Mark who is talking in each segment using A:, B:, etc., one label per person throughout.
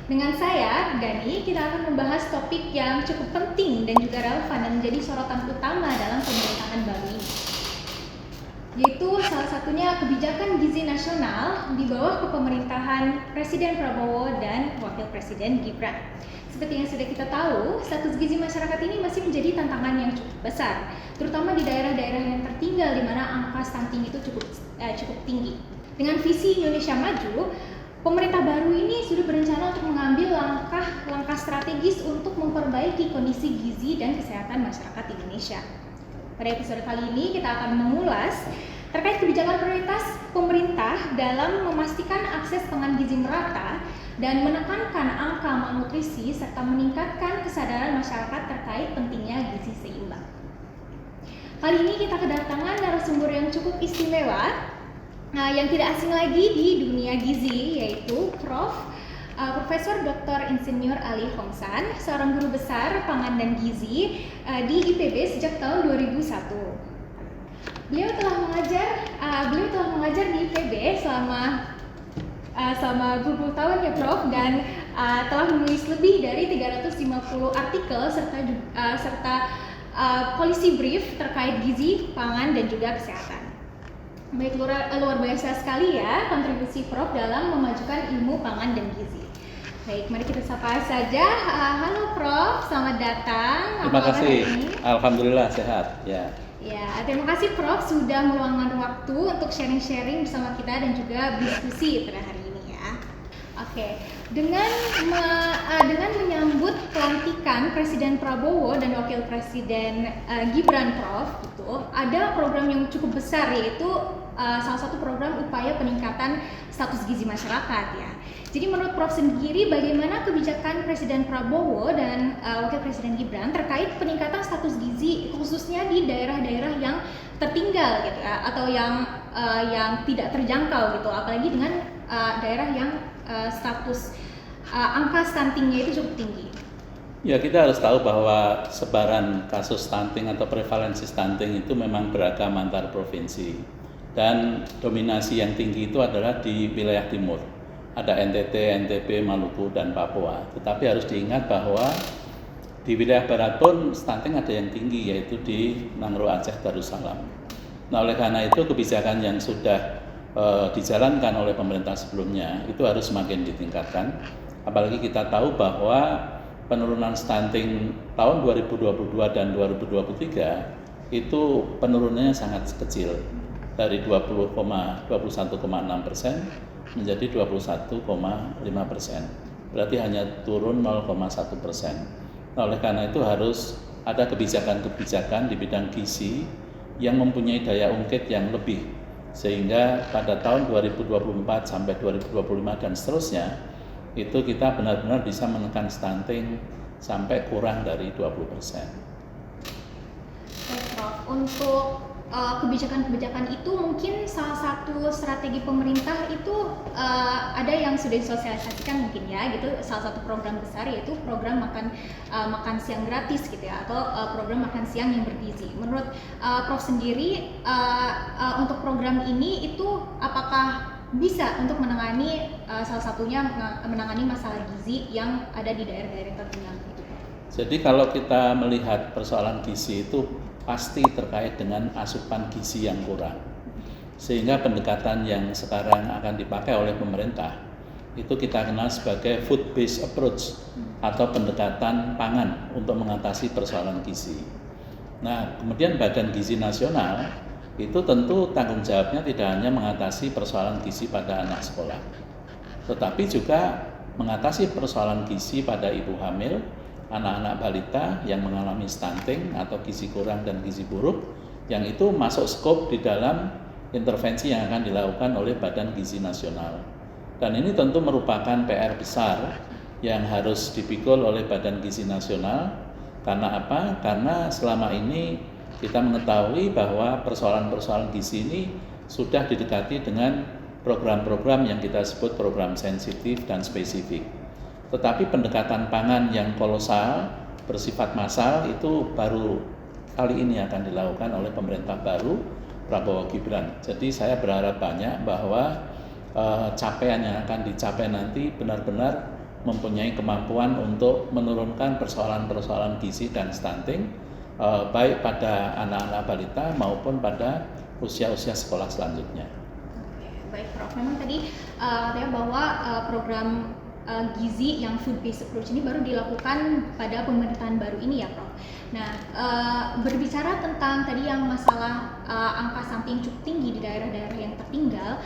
A: Dengan saya, Gani, kita akan membahas topik yang cukup penting dan juga relevan dan menjadi sorotan utama dalam pemerintahan baru ini, yaitu salah satunya kebijakan gizi nasional di bawah kepemerintahan Presiden Prabowo dan Wakil Presiden Gibran. Seperti yang sudah kita tahu, status gizi masyarakat ini masih menjadi tantangan yang cukup besar, terutama di daerah-daerah yang tertinggal di mana angka stunting itu cukup tinggi. Dengan visi Indonesia Maju, pemerintah baru ini sudah berencana untuk mengambil langkah strategis untuk memperbaiki kondisi gizi dan kesehatan masyarakat Indonesia. Pada episode kali ini kita akan mengulas terkait kebijakan prioritas pemerintah dalam memastikan akses pangan gizi merata dan menekankan angka malnutrisi serta meningkatkan kesadaran masyarakat terkait pentingnya gizi seimbang. Kali ini kita kedatangan narasumber yang cukup istimewa, yang tidak asing lagi di dunia gizi, yaitu Profesor Dr. Insinyur Ali Hongsan, seorang guru besar pangan dan gizi di IPB sejak tahun 2001. Beliau telah mengajar di IPB selama 20 tahun ya Prof, dan telah menulis lebih dari 350 artikel serta policy brief terkait gizi, pangan dan juga kesehatan. Baik, luar biasa sekali ya kontribusi Prof dalam memajukan ilmu pangan dan gizi. Baik, mari kita sapa saja. Halo Prof, selamat datang.
B: Terima kasih. Alhamdulillah sehat. Ya,
A: terima kasih Prof sudah meluangkan waktu untuk sharing-sharing bersama kita dan juga diskusi pada hari ini ya. Oke, dengan menyambut pelantikan Presiden Prabowo dan Wakil Presiden Gibran Prof, itu ada program yang cukup besar, yaitu salah satu program upaya peningkatan status gizi masyarakat ya. Jadi menurut Prof sendiri, bagaimana kebijakan Presiden Prabowo dan Wakil Presiden Gibran terkait peningkatan status gizi khususnya di daerah-daerah yang tertinggal gitu ya, atau yang tidak terjangkau gitu, apalagi dengan daerah yang status angka stuntingnya itu cukup tinggi.
B: ya, kita harus tahu bahwa sebaran kasus stunting atau prevalensi stunting itu memang beragam antar provinsi, dan dominasi yang tinggi itu adalah di wilayah timur. Ada NTT, NTB, Maluku, dan Papua. Tetapi harus diingat bahwa di wilayah barat pun stunting ada yang tinggi, yaitu di Nangro, Aceh, Darussalam. Nah, oleh karena itu kebijakan yang sudah dijalankan oleh pemerintah sebelumnya itu harus semakin ditingkatkan. Apalagi kita tahu bahwa penurunan stunting tahun 2022 dan 2023 itu penurunannya sangat kecil, dari 21,6% menjadi 21,5%. Berarti hanya turun 0,1%. Nah, oleh karena itu harus ada kebijakan-kebijakan di bidang gizi yang mempunyai daya ungkit yang lebih, sehingga pada tahun 2024 sampai 2025 dan seterusnya itu kita benar-benar bisa menekan stunting sampai kurang dari 20%.
A: Baik Prof, untuk kebijakan-kebijakan itu mungkin salah satu strategi pemerintah itu ada yang sudah disosialisasikan mungkin ya gitu, salah satu program besar yaitu program makan siang gratis gitu ya, atau program makan siang yang bergizi. Menurut Prof sendiri, untuk program ini itu apakah bisa untuk menangani salah satunya menangani masalah gizi yang ada di daerah-daerah tertinggal gitu?
B: Jadi kalau kita melihat persoalan gizi itu pasti terkait dengan asupan gizi yang kurang, sehingga pendekatan yang sekarang akan dipakai oleh pemerintah itu kita kenal sebagai food based approach atau pendekatan pangan untuk mengatasi persoalan gizi. Nah, kemudian Badan Gizi Nasional itu tentu tanggung jawabnya tidak hanya mengatasi persoalan gizi pada anak sekolah, tetapi juga mengatasi persoalan gizi pada ibu hamil, anak-anak balita yang mengalami stunting atau gizi kurang dan gizi buruk, yang itu masuk skop di dalam intervensi yang akan dilakukan oleh Badan Gizi Nasional. Dan ini tentu merupakan PR besar yang harus dipikul oleh Badan Gizi Nasional. Karena apa? Karena selama ini kita mengetahui bahwa persoalan-persoalan gizi ini sudah didekati dengan program-program yang kita sebut program sensitif dan spesifik. Tetapi pendekatan pangan yang kolosal, bersifat massal itu baru kali ini akan dilakukan oleh pemerintah baru Prabowo Gibran. Jadi saya berharap banyak bahwa capaian yang akan dicapai nanti benar-benar mempunyai kemampuan untuk menurunkan persoalan-persoalan gizi dan stunting baik pada anak-anak balita maupun pada usia-usia sekolah selanjutnya.
A: Baik Prof, memang tadi katanya bahwa program gizi yang food based approach ini baru dilakukan pada pemerintahan baru ini ya Prof. Nah, berbicara tentang tadi yang masalah angka stunting cukup tinggi di daerah-daerah yang tertinggal,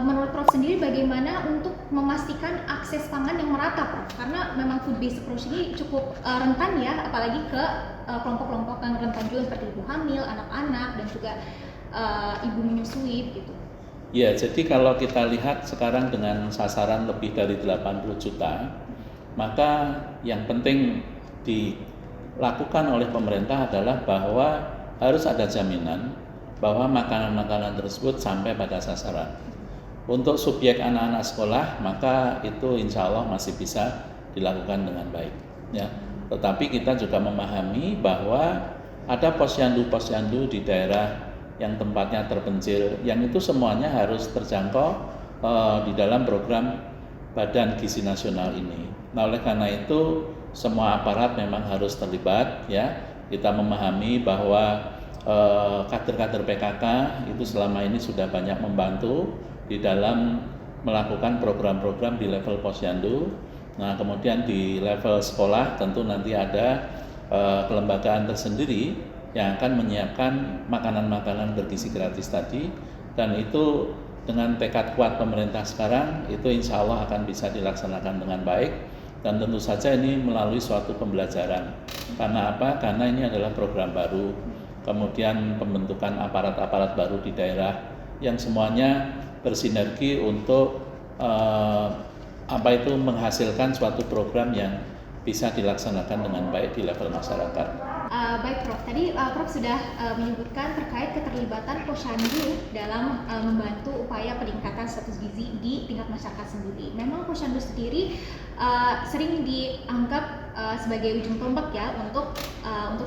A: menurut Prof sendiri bagaimana untuk memastikan akses pangan yang merata Prof? Karena memang food based approach ini cukup rentan ya, apalagi ke kelompok-kelompok yang rentan juga seperti ibu hamil, anak-anak dan juga ibu menyusui gitu.
B: Ya, jadi kalau kita lihat sekarang dengan sasaran lebih dari 80 juta, maka yang penting dilakukan oleh pemerintah adalah bahwa harus ada jaminan bahwa makanan-makanan tersebut sampai pada sasaran. Untuk subjek anak-anak sekolah, maka itu insya Allah masih bisa dilakukan dengan baik. Ya. Tetapi kita juga memahami bahwa ada posyandu-posyandu di daerah yang tempatnya terpencil, yang itu semuanya harus terjangkau di dalam program Badan Gizi Nasional ini. Nah, oleh karena itu semua aparat memang harus terlibat, ya. Kita memahami bahwa kader-kader PKK itu selama ini sudah banyak membantu di dalam melakukan program-program di level posyandu. Nah, kemudian di level sekolah tentu nanti ada kelembagaan tersendiri yang akan menyiapkan makanan-makanan bergizi gratis tadi, dan itu dengan tekad kuat pemerintah sekarang itu insya Allah akan bisa dilaksanakan dengan baik, dan tentu saja ini melalui suatu pembelajaran. Karena apa? Karena ini adalah program baru, kemudian pembentukan aparat-aparat baru di daerah yang semuanya bersinergi untuk menghasilkan suatu program yang bisa dilaksanakan dengan baik di level masyarakat.
A: Baik Prof, tadi Prof sudah menyebutkan terkait keterlibatan posyandu dalam membantu upaya peningkatan status gizi di tingkat masyarakat sendiri. Memang posyandu sendiri sering dianggap sebagai ujung tombak ya untuk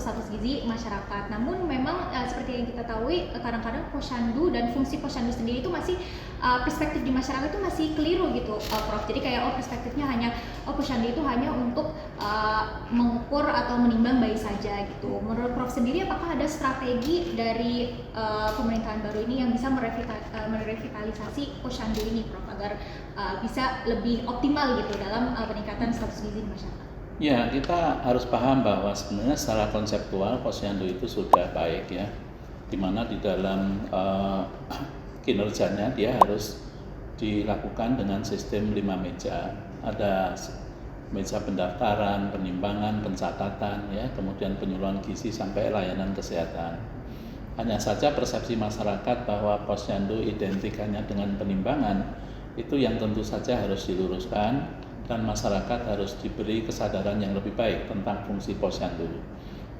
A: status gizi masyarakat. Namun memang seperti yang kita tahu, kadang-kadang posyandu dan fungsi posyandu sendiri itu masih perspektif di masyarakat itu masih keliru gitu, Prof. Jadi kayak perspektifnya hanya posyandu itu hanya untuk mengukur atau menimbang bayi saja gitu. Menurut Prof sendiri, apakah ada strategi dari pemerintahan baru ini yang bisa merevitalisasi posyandu ini, Prof, agar bisa lebih optimal gitu dalam peningkatan status gizi di masyarakat?
B: Ya, kita harus paham bahwa sebenarnya secara konseptual posyandu itu sudah baik ya, dimana di dalam kinerjanya dia harus dilakukan dengan sistem 5 meja. Ada meja pendaftaran, penimbangan, pencatatan, ya, kemudian penyuluhan gizi sampai layanan kesehatan. Hanya saja persepsi masyarakat bahwa posyandu identikannya dengan penimbangan itu yang tentu saja harus diluruskan, dan masyarakat harus diberi kesadaran yang lebih baik tentang fungsi posyandu.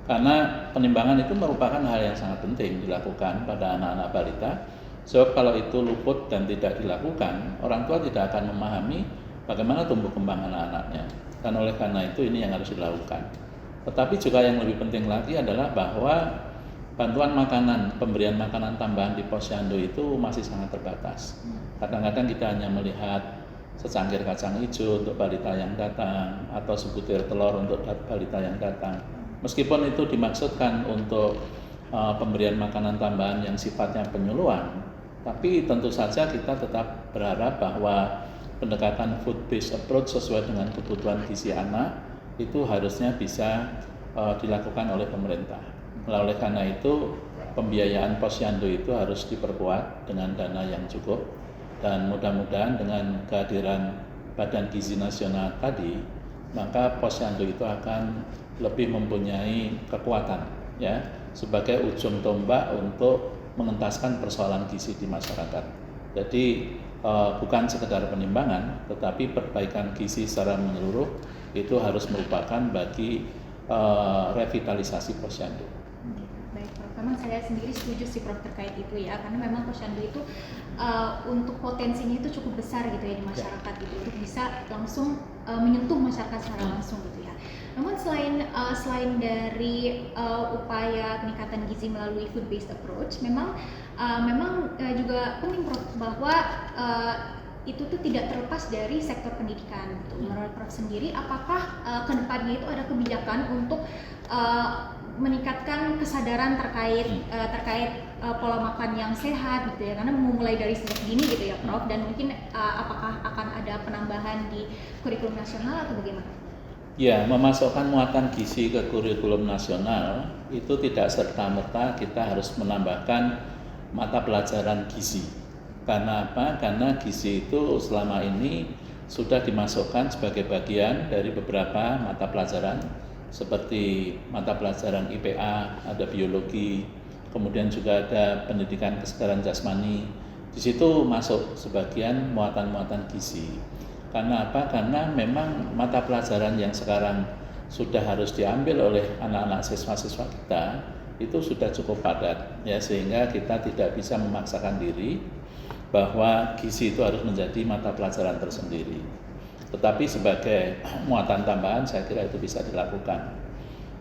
B: Karena penimbangan itu merupakan hal yang sangat penting dilakukan pada anak-anak balita. Sebab kalau itu luput dan tidak dilakukan, orang tua tidak akan memahami bagaimana tumbuh kembang anak-anaknya. Dan oleh karena itu ini yang harus dilakukan. Tetapi juga yang lebih penting lagi adalah bahwa bantuan makanan, pemberian makanan tambahan di posyandu itu masih sangat terbatas. Kadang-kadang kita hanya melihat secangkir kacang hijau untuk balita yang datang, atau sebutir telur untuk balita yang datang. Meskipun itu dimaksudkan untuk pemberian makanan tambahan yang sifatnya penyuluhan, tapi tentu saja kita tetap berharap bahwa pendekatan food based approach sesuai dengan kebutuhan gizi anak itu harusnya bisa dilakukan oleh pemerintah. Oleh karena itu pembiayaan posyandu itu harus diperkuat dengan dana yang cukup, dan mudah-mudahan dengan kehadiran Badan Gizi Nasional tadi, maka posyandu itu akan lebih mempunyai kekuatan ya sebagai ujung tombak untuk mengentaskan persoalan gizi di masyarakat. Jadi bukan sekedar penimbangan, tetapi perbaikan gizi secara menyeluruh itu harus merupakan bagi revitalisasi posyandu.
A: Baik, Prof. Memang saya sendiri setuju sih Prof terkait itu ya, karena memang posyandu itu untuk potensinya itu cukup besar gitu ya di masyarakat gitu, untuk bisa langsung menyentuh masyarakat secara langsung gitu ya. Namun selain dari upaya peningkatan gizi melalui food based approach, memang juga penting Prof bahwa itu tuh tidak terlepas dari sektor pendidikan. Menurut Prof sendiri, apakah kedepannya itu ada kebijakan untuk meningkatkan kesadaran terkait pola makan yang sehat gitu ya, karena memulai dari sejak dini gitu ya Prof, dan mungkin apakah akan ada penambahan di kurikulum nasional atau bagaimana?
B: Ya, memasukkan muatan gizi ke kurikulum nasional itu tidak serta-merta kita harus menambahkan mata pelajaran gizi. Karena apa? Karena gizi itu selama ini sudah dimasukkan sebagai bagian dari beberapa mata pelajaran seperti mata pelajaran IPA, ada biologi, kemudian juga ada pendidikan kesegaran jasmani. Di situ masuk sebagian muatan-muatan gizi. Karena apa? Karena memang mata pelajaran yang sekarang sudah harus diambil oleh anak-anak siswa-siswa kita itu sudah cukup padat ya, sehingga kita tidak bisa memaksakan diri bahwa gizi itu harus menjadi mata pelajaran tersendiri. Tetapi sebagai muatan tambahan saya kira itu bisa dilakukan.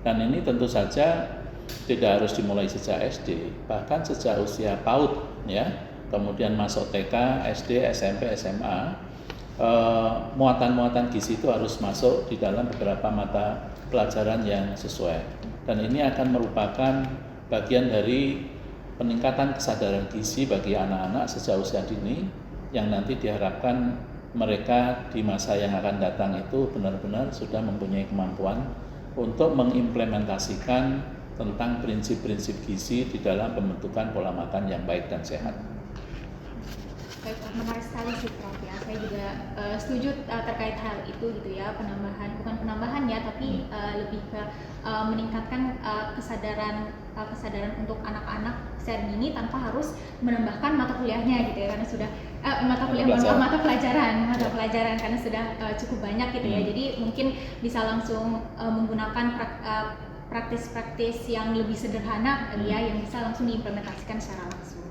B: Dan ini tentu saja tidak harus dimulai sejak SD, bahkan sejak usia PAUD ya, kemudian masuk TK, SD, SMP, SMA, muatan-muatan gizi itu harus masuk di dalam beberapa mata pelajaran yang sesuai. Dan ini akan merupakan bagian dari peningkatan kesadaran gizi bagi anak-anak sejak usia dini yang nanti diharapkan mereka di masa yang akan datang itu benar-benar sudah mempunyai kemampuan untuk mengimplementasikan tentang prinsip-prinsip gizi di dalam pembentukan pola makan yang baik dan sehat.
A: Baik, menarik sekali sih Prof ya. Saya juga setuju terkait hal itu gitu ya, bukan penambahan ya, tapi lebih ke meningkatkan kesadaran untuk anak-anak secara dini tanpa harus menambahkan mata kuliahnya gitu ya, karena sudah mata pelajaran karena sudah cukup banyak gitu ya. Jadi mungkin bisa langsung menggunakan praktis-praktis yang lebih sederhana ya, yang bisa langsung diimplementasikan secara langsung.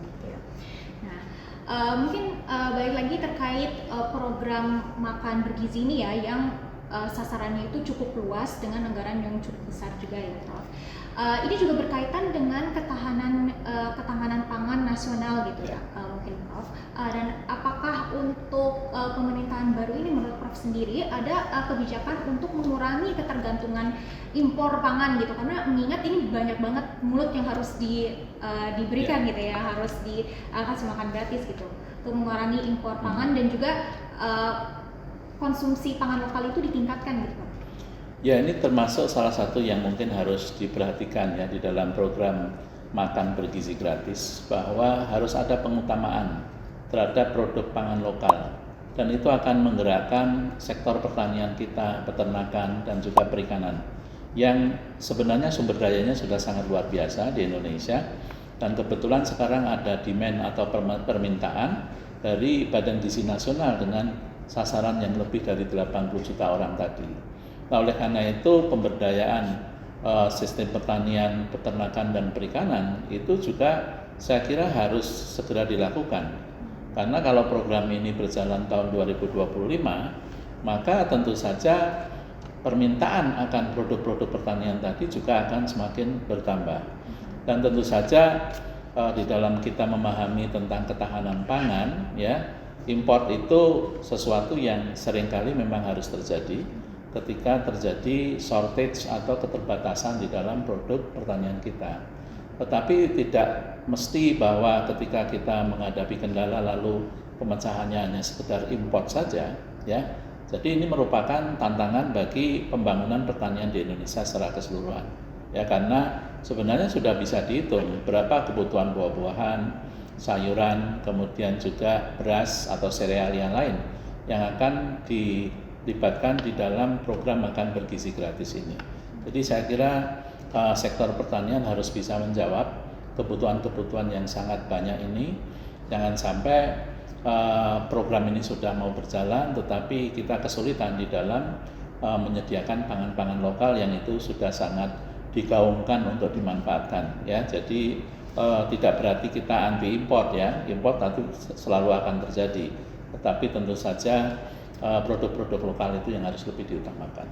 A: Mungkin balik lagi terkait program makan bergizi ini ya, yang sasarannya itu cukup luas dengan anggaran yang cukup besar juga ya Prof. Ini juga berkaitan dengan ketahanan pangan nasional gitu ya, mungkin Prof. Dan apakah untuk pemerintahan baru ini menurut Prof sendiri ada kebijakan untuk mengurangi ketergantungan impor pangan gitu, karena mengingat ini banyak banget mulut yang harus diberikan gitu ya, harus dikasih makan gratis gitu, untuk mengurangi impor pangan dan juga konsumsi pangan lokal itu ditingkatkan gitu.
B: Ya, ini termasuk salah satu yang mungkin harus diperhatikan ya di dalam program makan bergizi gratis, bahwa harus ada pengutamaan terhadap produk pangan lokal, dan itu akan menggerakkan sektor pertanian kita, peternakan dan juga perikanan yang sebenarnya sumber dayanya sudah sangat luar biasa di Indonesia, dan kebetulan sekarang ada demand atau permintaan dari Badan Gizi Nasional dengan sasaran yang lebih dari 80 juta orang tadi. Nah, oleh karena itu pemberdayaan sistem pertanian, peternakan dan perikanan itu juga saya kira harus segera dilakukan. Karena kalau program ini berjalan tahun 2025, maka tentu saja permintaan akan produk-produk pertanian tadi juga akan semakin bertambah. Dan tentu saja di dalam kita memahami tentang ketahanan pangan ya, import itu sesuatu yang seringkali memang harus terjadi ketika terjadi shortage atau keterbatasan di dalam produk pertanian kita. Tetapi tidak mesti bahwa ketika kita menghadapi kendala lalu pemecahannya hanya sekedar import saja ya. Jadi ini merupakan tantangan bagi pembangunan pertanian di Indonesia secara keseluruhan. Ya, karena sebenarnya sudah bisa dihitung berapa kebutuhan buah-buahan, sayuran, kemudian juga beras atau sereal yang lain yang akan dilibatkan di dalam program makan bergizi gratis ini. Jadi saya kira sektor pertanian harus bisa menjawab kebutuhan-kebutuhan yang sangat banyak ini. Jangan sampai program ini sudah mau berjalan tetapi kita kesulitan di dalam menyediakan pangan-pangan lokal yang itu sudah sangat digaungkan untuk dimanfaatkan ya. Jadi tidak berarti kita anti import ya, import nanti selalu akan terjadi, tetapi tentu saja produk-produk lokal itu yang harus lebih diutamakan.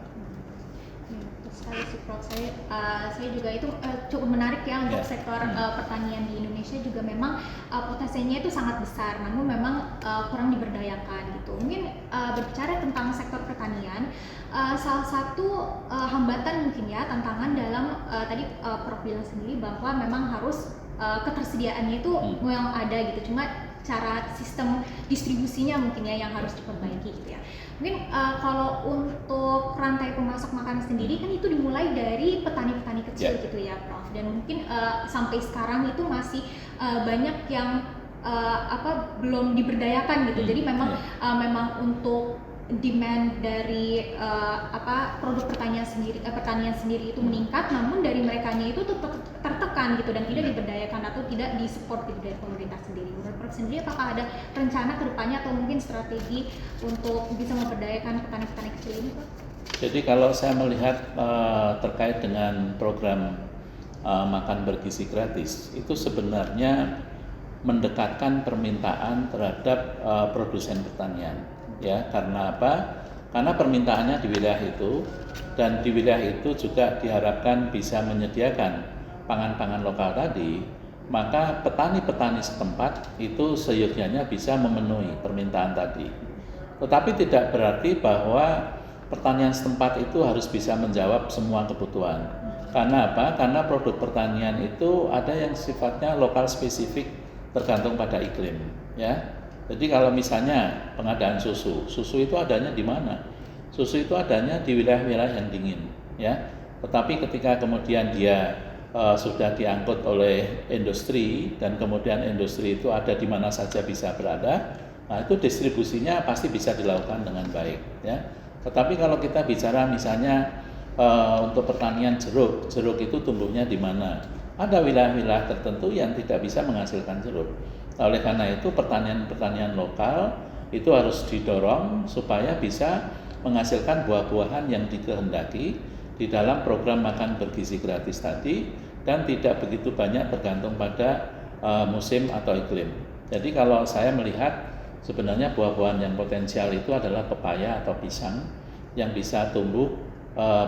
A: betul sekali sih Prof. Saya juga itu cukup menarik ya untuk sektor pertanian di Indonesia juga memang potensinya itu sangat besar, namun memang kurang diberdayakan gitu. Mungkin berbicara tentang sektor pertanian, salah satu hambatan mungkin ya tantangan dalam tadi Prof bilang sendiri bahwa memang harus ketersediaannya itu memang ada gitu, cuma cara sistem distribusinya mungkin ya yang harus diperbaiki gitu ya. Mungkin kalau untuk rantai pemasok makanan sendiri kan itu dimulai dari petani-petani kecil gitu ya Prof, dan mungkin sampai sekarang itu masih banyak yang belum diberdayakan gitu. Jadi memang memang untuk demand dari produk pertanian sendiri itu meningkat, namun dari merekanya itu tetap tertekan gitu dan tidak diberdayakan atau tidak disupport gitu dari pemerintah sendiri. Menurut Prof sendiri apakah ada rencana kedepannya atau mungkin strategi untuk bisa memberdayakan petani-petani kecil ini Prof?
B: Jadi kalau saya melihat terkait dengan program makan bergizi gratis, itu sebenarnya mendekatkan permintaan terhadap produsen pertanian. Ya, karena apa? Karena permintaannya di wilayah itu, dan di wilayah itu juga diharapkan bisa menyediakan pangan-pangan lokal tadi, maka petani-petani setempat itu seyogyanya bisa memenuhi permintaan tadi. Tetapi tidak berarti bahwa pertanian setempat itu harus bisa menjawab semua kebutuhan. Karena apa? Karena produk pertanian itu ada yang sifatnya lokal spesifik tergantung pada iklim, ya. Jadi kalau misalnya pengadaan susu itu adanya di mana? Susu itu adanya di wilayah-wilayah yang dingin, ya. Tetapi ketika kemudian dia sudah diangkut oleh industri dan kemudian industri itu ada di mana saja bisa berada, nah itu distribusinya pasti bisa dilakukan dengan baik, ya. Tetapi kalau kita bicara misalnya untuk pertanian jeruk itu tumbuhnya di mana? Ada wilayah-wilayah tertentu yang tidak bisa menghasilkan jeruk. Oleh karena itu pertanian lokal itu harus didorong supaya bisa menghasilkan buah-buahan yang dikehendaki di dalam program makan bergizi gratis tadi dan tidak begitu banyak tergantung pada musim atau iklim. Jadi kalau saya melihat sebenarnya buah-buahan yang potensial itu adalah pepaya atau pisang yang bisa tumbuh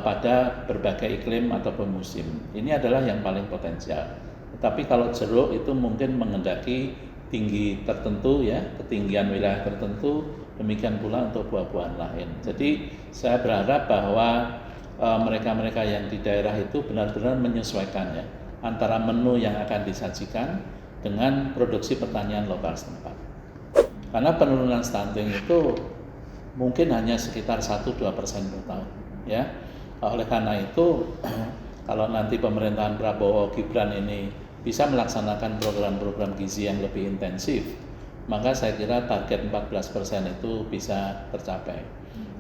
B: pada berbagai iklim ataupun musim. Ini adalah yang paling potensial. Tetapi kalau jeruk itu mungkin menghendaki tinggi tertentu, ya, ketinggian wilayah tertentu, demikian pula untuk buah-buahan lain. Jadi saya berharap bahwa mereka-mereka yang di daerah itu benar-benar menyesuaikan ya antara menu yang akan disajikan dengan produksi pertanian lokal setempat. Karena penurunan stunting itu mungkin hanya sekitar 1-2% per tahun, ya. Oleh karena itu kalau nanti pemerintahan Prabowo Gibran ini bisa melaksanakan program-program gizi yang lebih intensif, maka saya kira target 14% itu bisa tercapai.